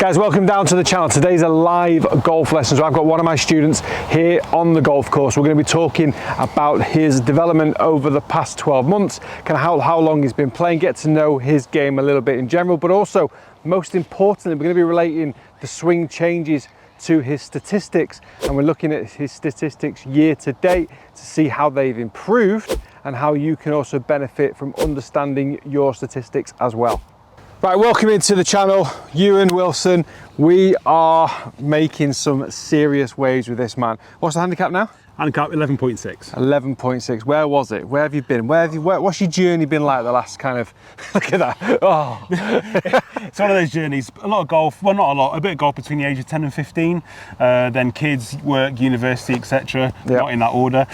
Guys, welcome down to the channel. Today's a live golf lesson. So I've got one of my students here on the golf course. We're going to be talking about his development over the past 12 months, kind of how long he's been playing, get to know his game a little bit in general, but also, most importantly, we're going to be relating the swing changes to his statistics, and we're looking at his statistics year to date to see how they've improved and how you can also benefit from understanding your statistics as well. Right, welcome into the channel, Ewan Wilson. We are making some serious waves with this man. What's the handicap now? Handicap 11.6. 11.6. Where was it? Where have you been? What's your journey been like the last kind of, look at that. Oh. It's one of those journeys. A lot of golf, well, not a lot, a bit of golf between the age of 10 and 15. Then kids, work, university, etc. Yep. Not in that order.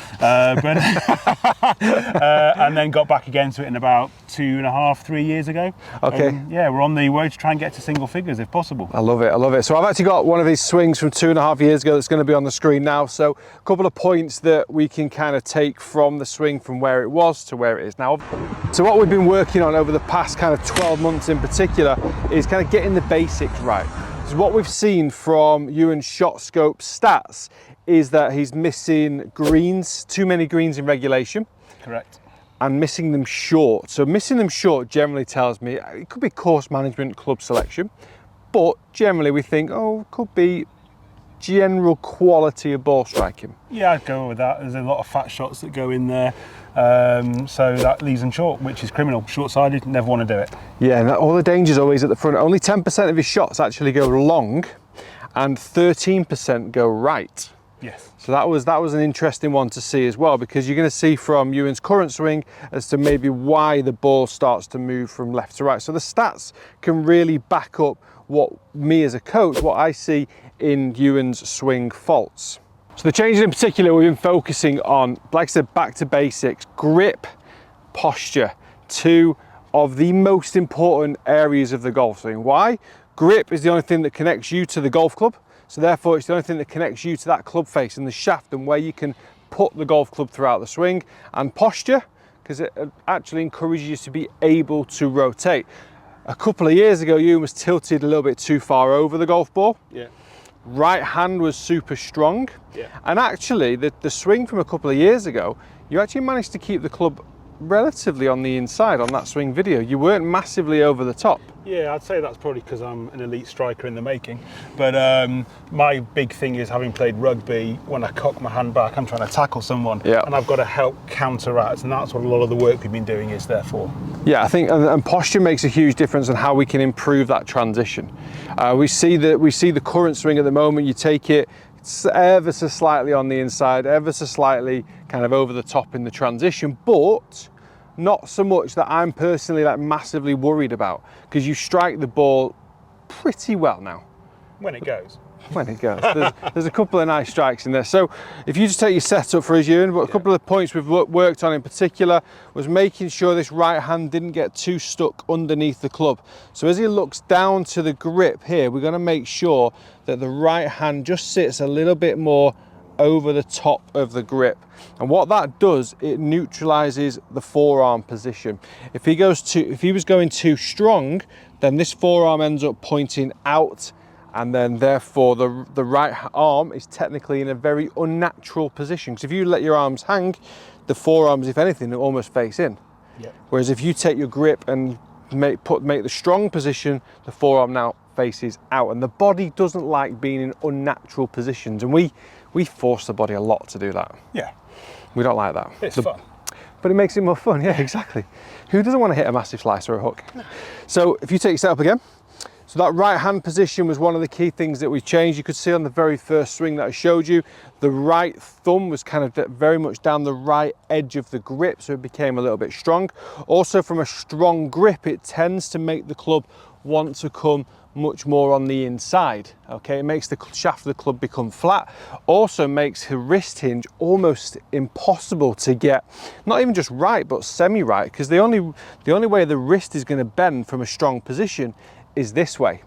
And then got back again to it in about 2.5, 3 years ago. Okay. Yeah, we're on the road to try and get to single figures if possible. I love it, I love it. So I've actually got one of these swings from 2.5 years ago that's going to be on the screen now. So a couple of points that we can kind of take from the swing from where it was to where it is now. So what we've been working on over the past kind of 12 months in particular is kind of getting the basics right. So what we've seen from Ewan's shot scope stats is that he's missing greens, too many greens in regulation. Correct. And missing them short. So missing them short generally tells me it could be course management, club selection, but generally we think, oh, it could be general quality of ball striking. Yeah, I'd go with that. There's a lot of fat shots that go in there, so that leaves them short, which is criminal. Short-sided, never want to do it. Yeah, and all the danger's always at the front. Only 10% of his shots actually go long, and 13% go right. Yes. So that was an interesting one to see as well, because you're going to see from Ewan's current swing as to maybe why the ball starts to move from left to right. So the stats can really back up what me as a coach, what I see in Ewan's swing faults. So the changes in particular we've been focusing on, like I said, back to basics, grip, posture, two of the most important areas of the golf swing. Why? Grip is the only thing that connects you to the golf club. So therefore it's the only thing that connects you to that club face and the shaft and where you can put the golf club throughout the swing. And posture, because it actually encourages you to be able to rotate. A couple of years ago, Ewan was tilted a little bit too far over the golf ball. Yeah. Right hand was super strong. Yeah. And actually, the swing from a couple of years ago, you actually managed to keep the club relatively on the inside on that swing video. You weren't massively over the top. Yeah, I'd say that's probably because I'm an elite striker in the making. But my big thing is, having played rugby, when I cock my hand back, I'm trying to tackle someone, and I've got to help counteract, and that's what a lot of the work we've been doing is there for. Yeah, I think, and posture makes a huge difference in how we can improve that transition. We see the current swing at the moment. You take it ever so slightly on the inside, ever so slightly kind of over the top in the transition, but not so much that I'm personally like massively worried about, because you strike the ball pretty well now. When it goes. When it goes. There's a couple of nice strikes in there. So if you just take your setup for us, Ewan, but a couple of the points we've worked on in particular was making sure this right hand didn't get too stuck underneath the club. So as he looks down to the grip here, we're going to make sure that the right hand just sits a little bit more over the top of the grip. And what that does, it neutralizes the forearm position. If he was going too strong, then this forearm ends up pointing out, and then therefore the right arm is technically in a very unnatural position. Because if you let your arms hang, the forearms, if anything, almost face in. Yep. Whereas if you take your grip and make the strong position, the forearm now faces out. And the body doesn't like being in unnatural positions. And we force the body a lot to do that. Yeah. We don't like that. It's fun. But it makes it more fun, yeah, exactly. Who doesn't want to hit a massive slice or a hook? No. So if you take your setup again, so that right hand position was one of the key things that we changed. You could see on the very first swing that I showed you, the right thumb was kind of very much down the right edge of the grip, so it became a little bit strong. Also from a strong grip, it tends to make the club want to come much more on the inside. Okay, it makes the shaft of the club become flat. Also makes the wrist hinge almost impossible to get, not even just right, but semi-right, because the only way the wrist is going to bend from a strong position is this way.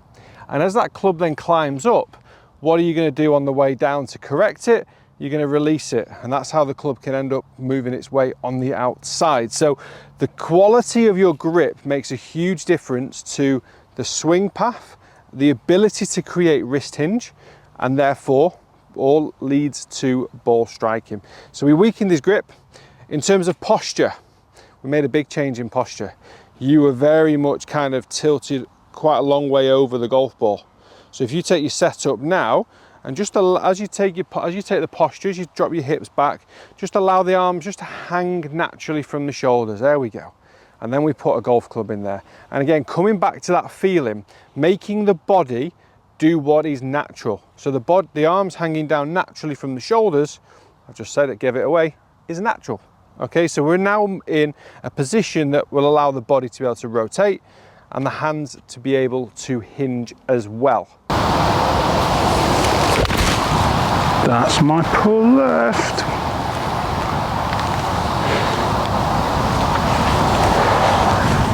And as that club then climbs up, what are you going to do on the way down to correct it? You're going to release it, and that's how the club can end up moving its way on the outside. So the quality of your grip makes a huge difference to the swing path the ability to create wrist hinge, and therefore all leads to ball striking. So we weakened his grip. In terms of posture, we made a big change in posture. You were very much kind of tilted quite a long way over the golf ball. So if you take your setup now, and just as you take the posture, as you drop your hips back, just allow the arms just to hang naturally from the shoulders. There we go. And then we put a golf club in there. And again, coming back to that feeling, making the body do what is natural. So the arms hanging down naturally from the shoulders, I've just said it, gave it away, is natural. Okay, so we're now in a position that will allow the body to be able to rotate and the hands to be able to hinge as well. That's my pull left.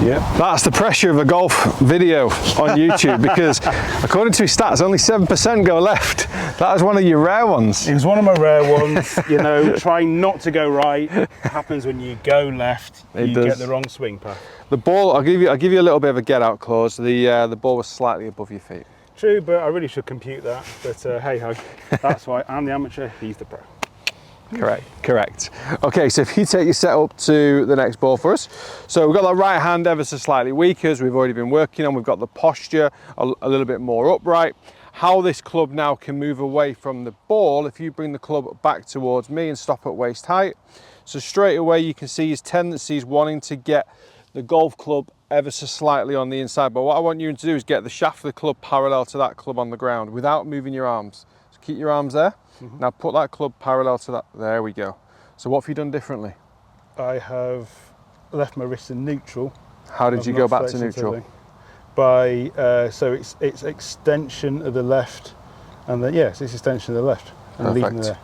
Yep. That's the pressure of a golf video on YouTube, because according to his stats, only 7% go left. That was one of your rare ones. It was one of my rare ones. You know, trying not to go right happens when you go left. You get the wrong swing path. The ball, I'll give you a little bit of a get out clause. The ball was slightly above your feet. True, but I really should compute that. But hey ho, that's why I'm the amateur, he's the pro. Correct. Okay, so if you take your setup to the next ball for us. So we've got that right hand ever so slightly weaker, as we've already been working on. We've got the posture a little bit more upright. How this club now can move away from the ball, if you bring the club back towards me and stop at waist height. So straight away you can see his tendencies wanting to get the golf club ever so slightly on the inside. But what I want you to do is get the shaft of the club parallel to that club on the ground without moving your arms. So keep your arms there. Mm-hmm. Now put that club parallel to that. There we go. So what have you done differently? I have left my wrist in neutral. How did you go back to neutral? By so it's extension of the left, and then yes, it's extension of the left. And leaving there.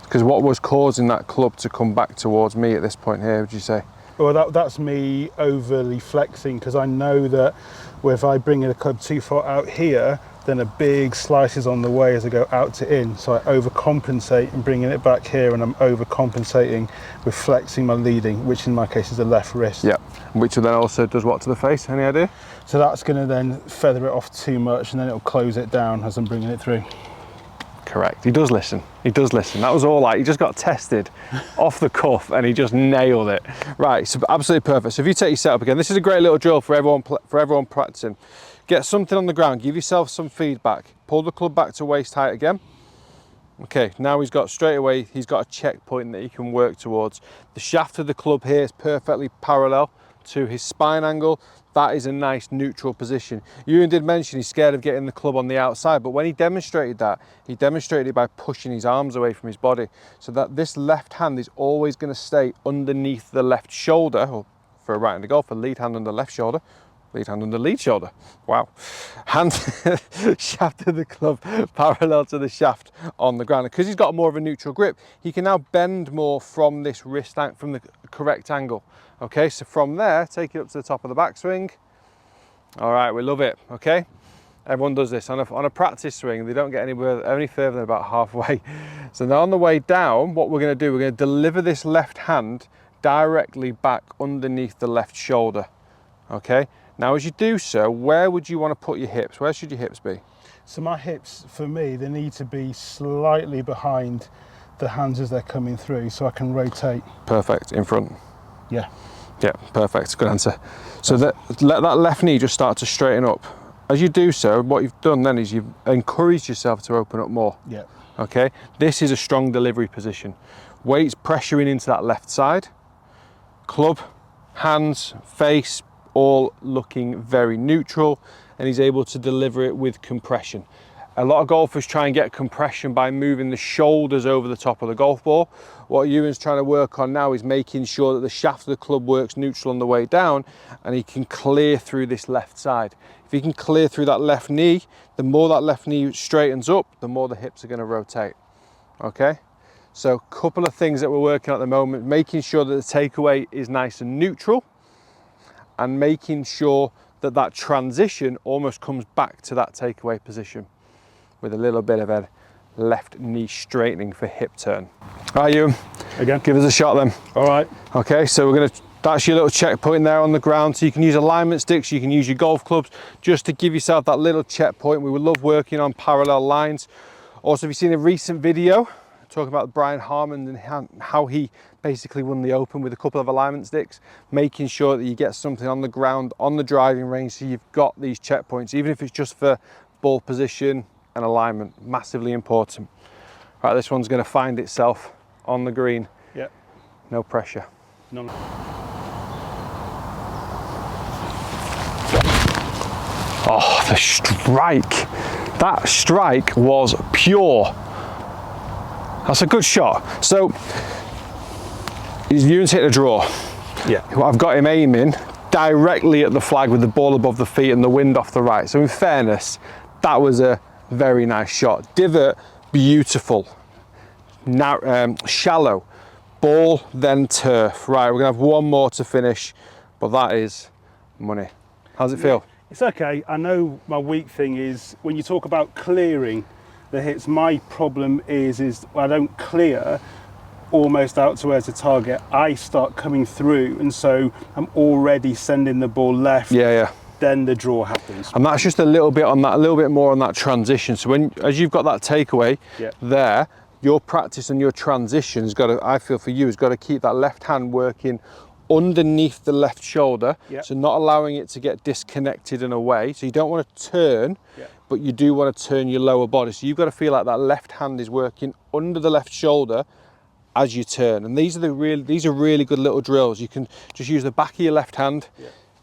Because what was causing that club to come back towards me at this point here, would you say? Well, that's me overly flexing, because I know that if I bring the club too far out here, then a big slice is on the way as I go out to in. So I overcompensate in bringing it back here, and I'm overcompensating with flexing my leading, which in my case is the left wrist. Yeah, which then also does what to the face? Any idea? So that's going to then feather it off too much, and then it'll close it down as I'm bringing it through. Correct. He does listen. He does listen. That was all he just got tested off the cuff and he just nailed it. Right, so absolutely perfect. So if you take your setup again, this is a great little drill for everyone practicing. Get something on the ground, give yourself some feedback. Pull the club back to waist height again. Okay, now he's got straight away, he's got a checkpoint that he can work towards. The shaft of the club here is perfectly parallel to his spine angle. That is a nice neutral position. Ewan did mention he's scared of getting the club on the outside, but when he demonstrated that, he demonstrated it by pushing his arms away from his body, so that this left hand is always going to stay underneath the left shoulder, or for a right-handed golfer, lead hand under left shoulder, lead hand under lead shoulder. Wow. Hand shaft of the club parallel to the shaft on the ground. And because he's got more of a neutral grip, he can now bend more from this wrist, from the correct angle. Okay, so from there, take it up to the top of the backswing. All right, we love it, okay? Everyone does this. On a practice swing, they don't get any further than about halfway. So now on the way down, what we're gonna do, we're gonna deliver this left hand directly back underneath the left shoulder, okay? Now as you do so, where would you wanna put your hips? Where should your hips be? So my hips, for me, they need to be slightly behind the hands as they're coming through, so I can rotate. Perfect, in front. Yeah. Yeah, perfect, good answer. So let that left knee just start to straighten up. As you do so, what you've done then is you've encouraged yourself to open up more. Yeah. Okay, this is a strong delivery position. Weight's pressuring into that left side. Club, hands, face, all looking very neutral, and he's able to deliver it with compression. A lot of golfers try and get compression by moving the shoulders over the top of the golf ball. What Ewan's trying to work on now is making sure that the shaft of the club works neutral on the way down, and he can clear through this left side. If he can clear through that left knee, the more that left knee straightens up, the more the hips are going to rotate. Okay? So a couple of things that we're working on at the moment, making sure that the takeaway is nice and neutral, and making sure that that transition almost comes back to that takeaway position, with a little bit of a left knee straightening for hip turn. All right, Ewan. Again. Give us a shot then. All right. Okay, so we're going to That's your little checkpoint there on the ground. So you can use alignment sticks, you can use your golf clubs, just to give yourself that little checkpoint. We would love working on parallel lines. Also, if you've seen a recent video talking about Brian Harmon and how he basically won the Open with a couple of alignment sticks, making sure that you get something on the ground, on the driving range, so you've got these checkpoints, even if it's just for ball position and alignment, massively important. Right, this one's going to find itself on the green. Yeah. No pressure. None. Oh, the strike. That strike was pure. That's a good shot. So, Ewan's hit a draw. Yeah. I've got him aiming directly at the flag with the ball above the feet and the wind off the right. So in fairness, that was a very nice shot. Divot, beautiful. Now, shallow. Ball, then turf. Right, we're gonna have one more to finish, but that is money. How's it feel? It's okay. I know my weak thing is when you talk about clearing the hits, my problem is I don't clear almost out to where's the target. I start coming through, and so I'm already sending the ball left. Yeah. Then the draw happens. And that's just a little bit on that, a little bit more on that transition. So as you've got that takeaway there, your practice and your transition has got to, I feel for you, has got to keep that left hand working underneath the left shoulder, so not allowing it to get disconnected and away. So you don't want to turn, but you do want to turn your lower body. So you've got to feel like that left hand is working under the left shoulder as you turn. And these are really good little drills. You can just use the back of your left hand,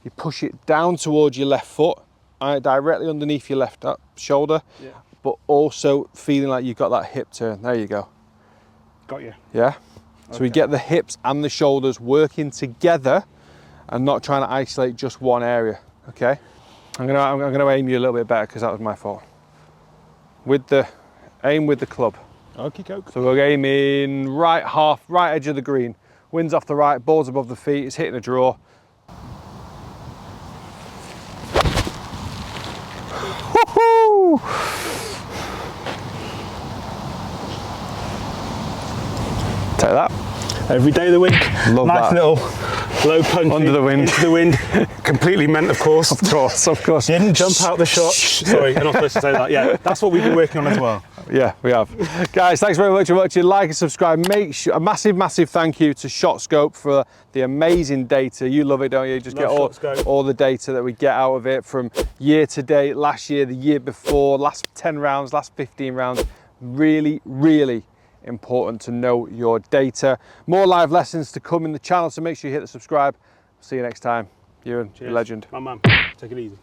you push it down towards your left foot, directly underneath your left shoulder, but also feeling like you've got that hip turn. There you go. Got you. Yeah. So we get the hips and the shoulders working together and not trying to isolate just one area, okay? I'm gonna aim you a little bit better because that was my fault. Aim with the club. Okie doke. So we're aiming right edge of the green. Wind's off the right, ball's above the feet, it's hitting a draw. Woohoo! Take that. Every day of the week. Love nice that. Little low punch Under the wind. Into the wind. Completely meant, of course. Of course. Didn't jump out the shot. Sorry, I'm not supposed to say that. Yeah, that's what we've been working on as well. Yeah, we have. Guys, thanks very much for watching. Like and subscribe. Make sure a massive thank you to ShotScope for the amazing data. You love it, don't you? Just Love get all the data that we get out of it from year to date, last year, the year before, last 10 rounds, last 15 rounds. Really important to know your data. More live lessons to come in the channel, so make sure you hit the subscribe. See you next time. Ewan, you're a legend. My man, take it easy.